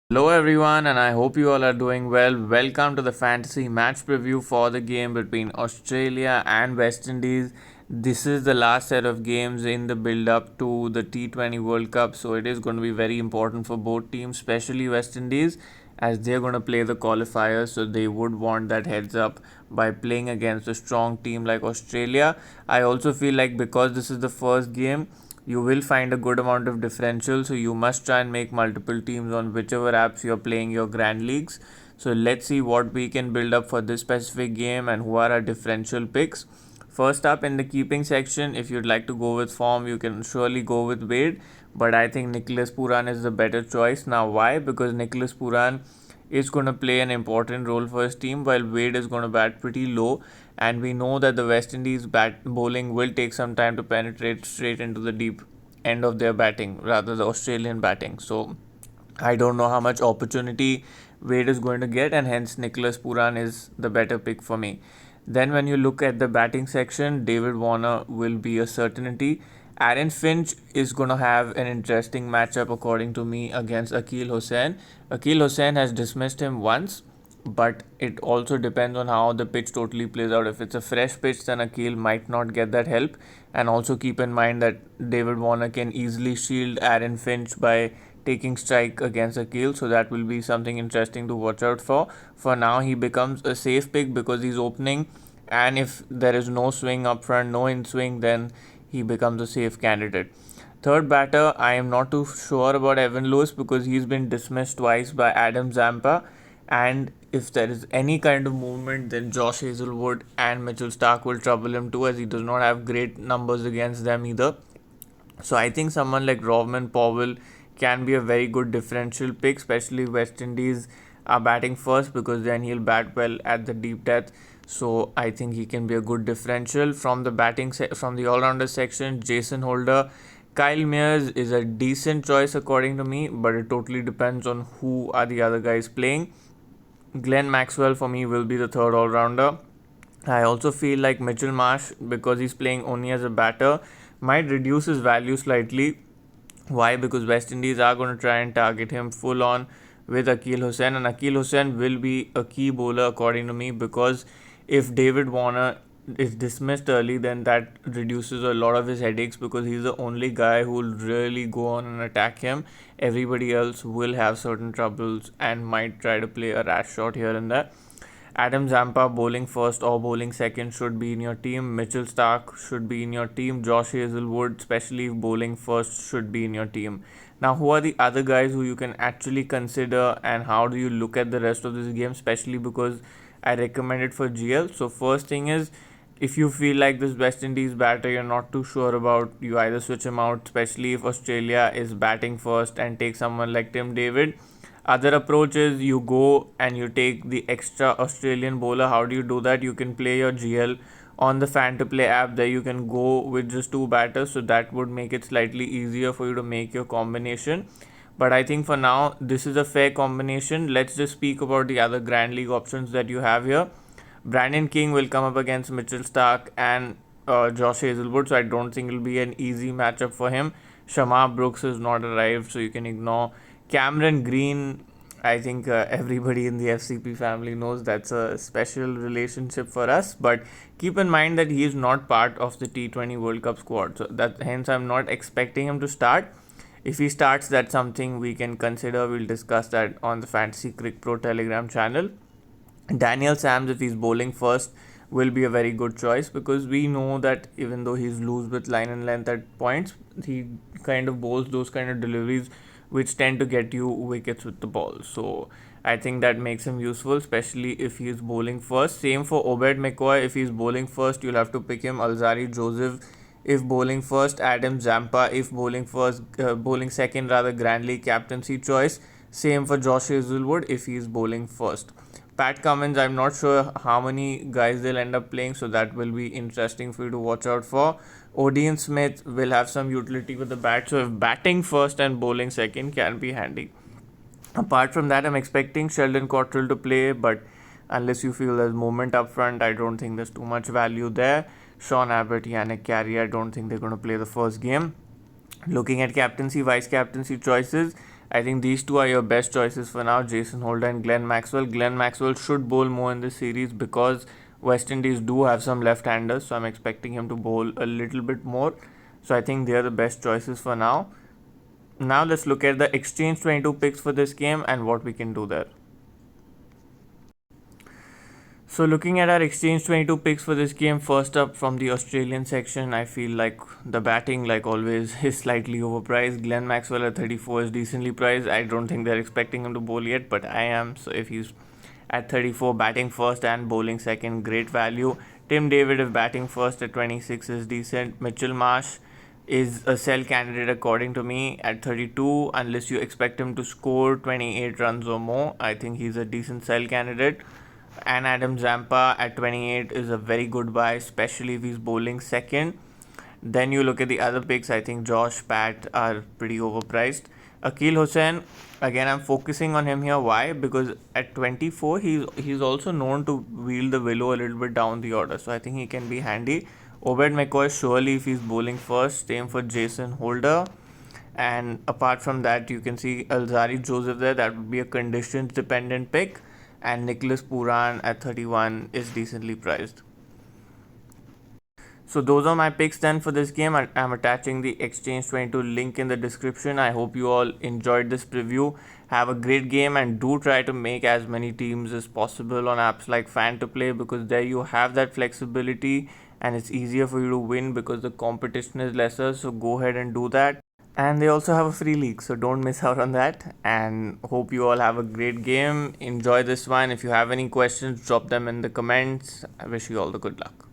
Hello everyone, and I hope you all are doing well. Welcome to the fantasy match preview for the game between Australia and West Indies. This is the last set of games in the build up to the T20 World Cup, so it is going to be very important for both teams, especially West Indies, as they're going to play the qualifiers, so they would want that heads up by playing against a strong team like Australia. I also feel like because this is the first game, you will find a good amount of differential, so you must try and make multiple teams on whichever apps you're playing your grand leagues. So let's see what we can build up for this specific game and who are our differential picks. First up in the keeping section, if you'd like to go with form, you can surely go with Wade, but I think Nicholas Puran is the better choice. Now why? Because Nicholas Puran is going to play an important role for his team while Wade is going to bat pretty low, and we know that the West Indies bat bowling will take some time to penetrate straight into the deep end of their batting, rather the Australian batting. So I don't know how much opportunity Wade is going to get, and hence Nicholas Puran is the better pick for me. Then, when you look at the batting section, David Warner will be a certainty. Aaron Finch is going to have an interesting matchup, according to me, against Akil Hussain. Akil Hussain has dismissed him once, but it also depends on how the pitch totally plays out. If it's a fresh pitch, then Akil might not get that help. And also keep in mind that David Warner can easily shield Aaron Finch by taking strike against Akil, so that will be something interesting to watch out for. For now, he becomes a safe pick because he's opening, and if there is no swing up front, no in swing, then he becomes a safe candidate. Third batter, I am not too sure about Evan Lewis because he's been dismissed twice by Adam Zampa, and if there is any kind of movement, then Josh Hazelwood and Mitchell Stark will trouble him too, as he does not have great numbers against them either. So I think someone like Rovman Powell can be a very good differential pick, especially West Indies are batting first, because then he'll bat well at the deep depth. So I think he can be a good differential from the from the all-rounder section. Jason Holder, Kyle Mears is a decent choice according to me, but it totally depends on who are the other guys playing. Glenn Maxwell for me will be the third all-rounder. I also feel like Mitchell Marsh, because he's playing only as a batter, might reduce his value slightly. Why? Because West Indies are going to try and target him full on with Akil Hussain, and Akil Hussain will be a key bowler according to me, because if David Warner is dismissed early, then that reduces a lot of his headaches, because he's the only guy who will really go on and attack him. Everybody else will have certain troubles and might try to play a rash shot here and there. Adam Zampa bowling first or bowling second should be in your team. Mitchell Stark should be in your team. Josh Hazelwood, especially if bowling first, should be in your team. Now, who are the other guys who you can actually consider, and how do you look at the rest of this game, especially because I recommend it for GL? So, first thing is, if you feel like this West Indies batter you're not too sure about, you either switch him out, especially if Australia is batting first, and take someone like Tim David. Other approach is you go and you take the extra Australian bowler. How do you do that? You can play your GL on the Fan to Play app. There you can go with just two batters, so that would make it slightly easier for you to make your combination. But I think for now this is a fair combination. Let's just speak about the other Grand League options that you have here. Brandon King will come up against Mitchell Stark and Josh Hazelwood, so I don't think it'll be an easy matchup for him. Shamar Brooks is not arrived, so you can ignore. Cameron Green, I think everybody in the FCP family knows that's a special relationship for us, but keep in mind that he is not part of the T20 World Cup squad, so that hence I'm not expecting him to start. If he starts, that's something we can consider. We'll discuss that on the Fantasy Crick Pro Telegram channel. Daniel Sams, if he's bowling first, will be a very good choice, because we know that even though he's loose with line and length at points, he kind of bowls those kind of deliveries which tend to get you wickets with the ball. So I think that makes him useful, especially if he is bowling first. Same for Obed McCoy. If he's bowling first, you'll have to pick him. Alzari Joseph if bowling first. Adam Zampa if bowling second, rather, Grand League captaincy choice. Same for Josh Hazelwood if he's bowling first. Pat Cummins, I'm not sure how many guys they'll end up playing, so that will be interesting for you to watch out for. Odean Smith will have some utility with the bat, so if batting first and bowling second can be handy. Apart from that, I'm expecting Sheldon Cottrell to play, but unless you feel there's movement up front, I don't think there's too much value there. Sean Abbott, Yannick Carey, I don't think they're going to play the first game. Looking at captaincy, vice captaincy choices, I think these two are your best choices for now, Jason Holder and Glenn Maxwell. Glenn Maxwell should bowl more in this series because West Indies do have some left-handers, so I'm expecting him to bowl a little bit more. So I think they are the best choices for now. Now let's look at the Exchange 22 picks for this game and what we can do there. So looking at our Exchange 22 picks for this game, first up from the Australian section, I feel like the batting, like always, is slightly overpriced. Glenn Maxwell at 34 is decently priced. I don't think they're expecting him to bowl yet, but I am. So if he's at 34, batting first and bowling second, great value. Tim David, if batting first at 26, is decent. Mitchell Marsh is a sell candidate according to me at 32, unless you expect him to score 28 runs or more. I think he's a decent sell candidate. And Adam Zampa at 28 is a very good buy, especially if he's bowling second. Then you look at the other picks, I think Josh, Pat are pretty overpriced. Akil Hussain, again, I'm focusing on him here. Why? Because at 24, he's also known to wheel the willow a little bit down the order. So I think he can be handy. Obed McCoy, surely if he's bowling first. Same for Jason Holder. And apart from that, you can see Alzari Joseph there. That would be a conditions dependent pick. And Nicholas Puran at 31 is decently priced. So those are my picks then for this game. I'm attaching the Exchange 22 link in the description. I hope you all enjoyed this preview. Have a great game and do try to make as many teams as possible on apps like Fan to Play, because there you have that flexibility and it's easier for you to win because the competition is lesser. So go ahead and do that. And they also have a free league, so don't miss out on that. And hope you all have a great game. Enjoy this one. If you have any questions, drop them in the comments. I wish you all the good luck.